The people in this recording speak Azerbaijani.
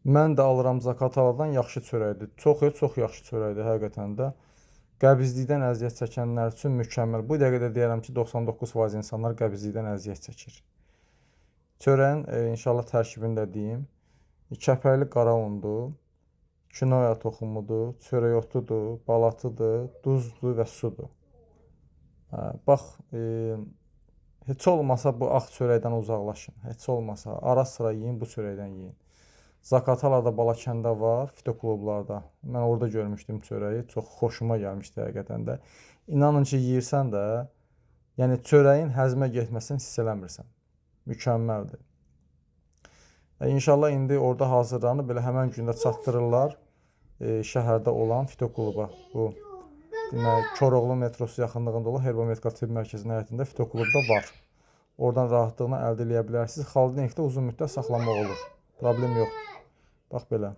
Mən də alıram Zaqataladan, yaxşı çörəkdir. Çox yaxşı çörəkdir həqiqətən də. Qəbizlikdən əziyyət çəkənlər üçün mükəmməl. Bu dəqiqədə deyərəm ki, 99% insanlar qəbizlikdən əziyyət çəkir. Çörəyin inşallah tərkibini də deyim. Kəpəkli qara undur, kinoya toxumudur, çörək otudur, balatıdır, duzdur və sudur. Bax, heç olmasa bu ağ çörəkdən uzaqlaşın. Heç olmasa ara sıra yiyin, bu çörəkdən yiyin. Zaqatalada, Balakəndə var, fitoklublarda. Mən orada görmüşdüm çörəyi. Çox xoşuma gəlmişdi həqiqətən də. İnanın ki, yeyirsən də, yəni çörəyin həzmə getməsini hiss eləmirsən. Mükəmməldir. İnşallah indi orada hazırlanıb, belə həmən gündə çatdırırlar şəhərdə olan fitokluba. Bu, demək, Koroğlu metrosu yaxınlığında olan Herbomedika Tibb Mərkəzinin həyətində fitoklubda var. Oradan rahatlıqla əldə edə bilərsiniz. Xaldinkdə uzun müddət saxlamaq olur. Problem yoxdur. Bax belə.